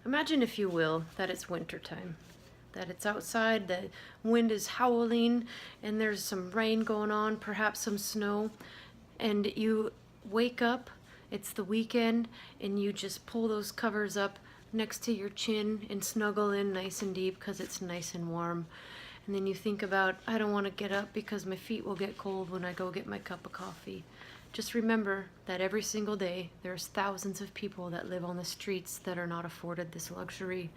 Imagine, if you will, that it's wintertime, that it's outside, the wind is howling, and there's some rain going on, perhaps some snow, and you wake up, it's the weekend, and you just pull those covers up next to your chin and snuggle in nice and deep because it's nice and warm. And then you think about, I don't want to get up because my feet will get cold when I go get my cup of coffee. Just remember that every single day there's thousands of people that live on the streets that are not afforded this luxury.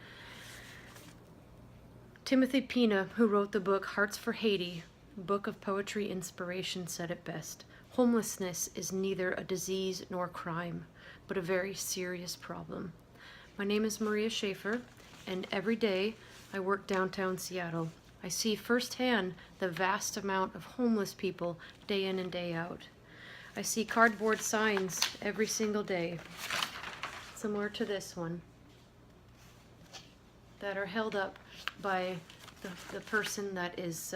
Timothy Pina, who wrote the book Hearts for Haiti, book of poetry inspiration, said it best. Homelessness is neither a disease nor crime, but a very serious problem. My name is Maria Schaefer, and every day I work downtown Seattle. I see firsthand the vast amount of homeless people day in and day out. I see cardboard signs every single day, similar to this one, that are held up by the person that is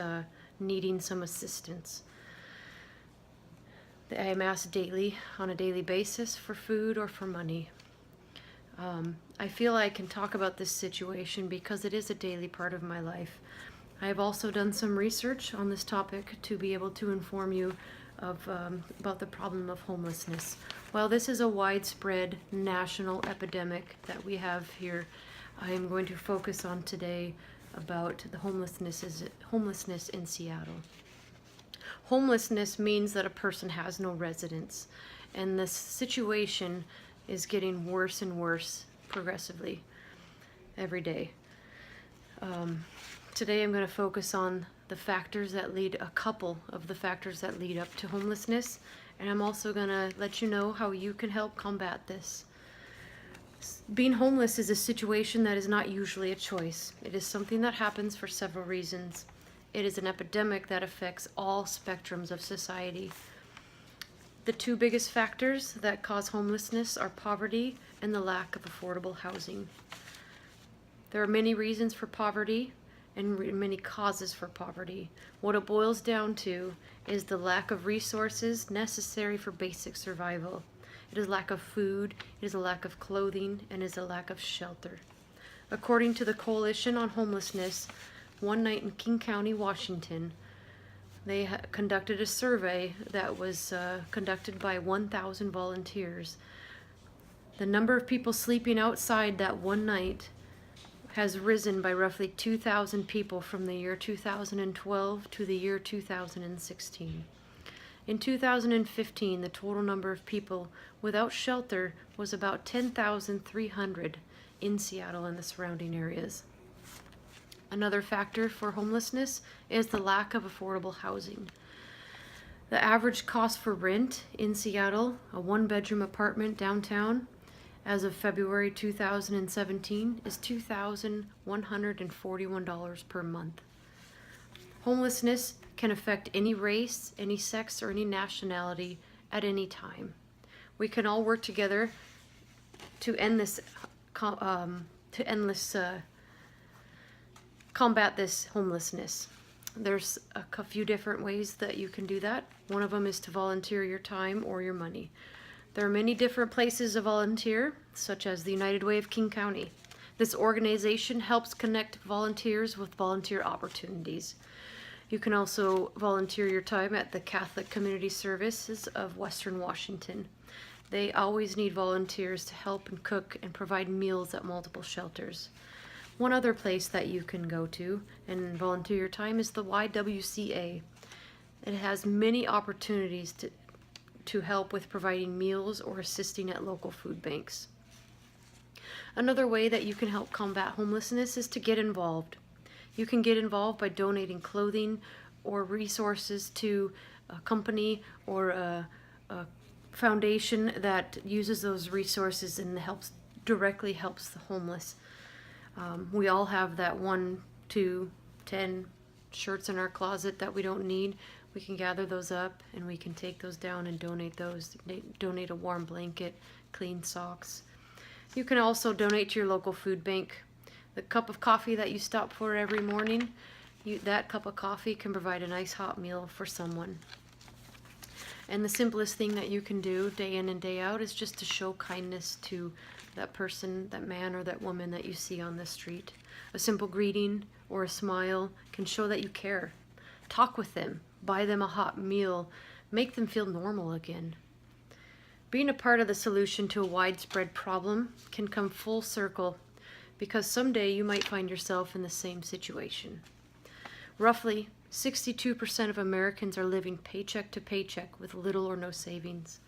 needing some assistance. I am asked daily, on a daily basis, for food or for money. I feel I can talk about this situation because it is a daily part of my life. I have also done some research on this topic to be able to inform you about the problem of homelessness. While this is a widespread national epidemic that we have here, I am going to focus on today about the homelessness in Seattle. Homelessness means that a person has no residence, and this situation is getting worse and worse progressively every day. Today I'm going to focus on a couple of the factors that lead up to homelessness, and I'm also going to let you know how you can help combat this. Being homeless is a situation that is not usually a choice. It is something that happens for several reasons. It is an epidemic that affects all spectrums of society. The two biggest factors that cause homelessness are poverty and the lack of affordable housing. There are many reasons for poverty and many causes for poverty. What it boils down to is the lack of resources necessary for basic survival. It is lack of food, it is a lack of clothing, and it is a lack of shelter. According to the Coalition on Homelessness, one night in King County, Washington, they conducted a survey that was conducted by 1,000 volunteers. The number of people sleeping outside that one night has risen by roughly 2,000 people from the year 2012 to the year 2016. In 2015, the total number of people without shelter was about 10,300 in Seattle and the surrounding areas. Another factor for homelessness is the lack of affordable housing. The average cost for rent in Seattle, a one-bedroom apartment downtown, as of February 2017, is $2,141 per month. Homelessness can affect any race, any sex, or any nationality at any time. We can all work together to combat this homelessness. There's a few different ways that you can do that. One of them is to volunteer your time or your money. There are many different places to volunteer, such as the United Way of King County. This organization helps connect volunteers with volunteer opportunities. You can also volunteer your time at the Catholic Community Services of Western Washington. They always need volunteers to help and cook and provide meals at multiple shelters. One other place that you can go to and volunteer your time is the YWCA. It has many opportunities to help with providing meals or assisting at local food banks. Another way that you can help combat homelessness is to get involved. You can get involved by donating clothing or resources to a company or a foundation that uses those resources and directly helps the homeless. We all have that 1, 2, 10 shirts in our closet that we don't need. We can gather those up and we can take those down and donate those. Donate a warm blanket, clean socks. You can also donate to your local food bank. The cup of coffee that you stop for every morning, that cup of coffee can provide a nice hot meal for someone. And the simplest thing that you can do day in and day out is just to show kindness to that person, that man or that woman that you see on the street. A simple greeting or a smile can show that you care. Talk with them, buy them a hot meal, make them feel normal again. Being a part of the solution to a widespread problem can come full circle, because someday you might find yourself in the same situation. Roughly 62% of Americans are living paycheck to paycheck with little or no savings.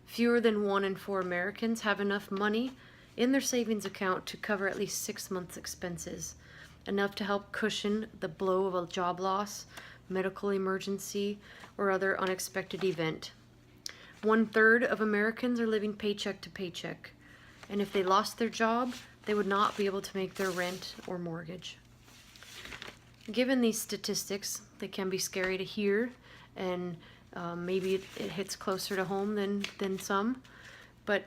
Fewer than 1 in 4 Americans have enough money in their savings account to cover at least 6 months' expenses, enough to help cushion the blow of a job loss, medical emergency, or other unexpected event. 1/3 of Americans are living paycheck to paycheck, and if they lost their job, they would not be able to make their rent or mortgage. Given these statistics, they can be scary to hear, and maybe it hits closer to home than some, but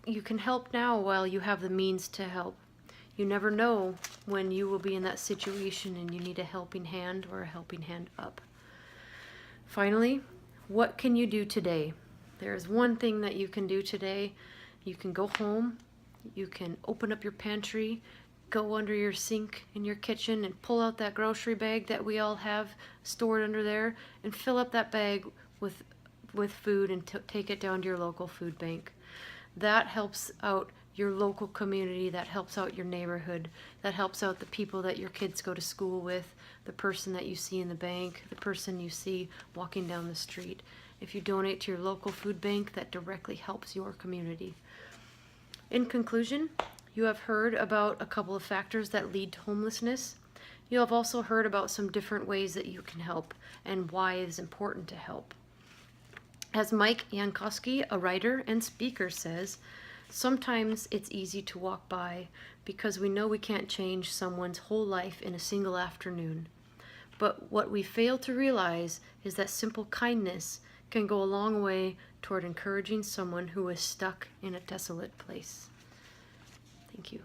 you can help now while you have the means to help. You never know when you will be in that situation and you need a helping hand or a helping hand up. Finally, what can you do today? There is one thing that you can do today. You can go home, you can open up your pantry, go under your sink in your kitchen and pull out that grocery bag that we all have stored under there and fill up that bag with food and take it down to your local food bank. That helps out your local community, that helps out your neighborhood, that helps out the people that your kids go to school with, the person that you see in the bank, the person you see walking down the street. If you donate to your local food bank, that directly helps your community. In conclusion, you have heard about a couple of factors that lead to homelessness. You have also heard about some different ways that you can help and why it is important to help. As Mike Jankowski, a writer and speaker, says, sometimes it's easy to walk by because we know we can't change someone's whole life in a single afternoon. But what we fail to realize is that simple kindness can go a long way toward encouraging someone who is stuck in a desolate place. Thank you.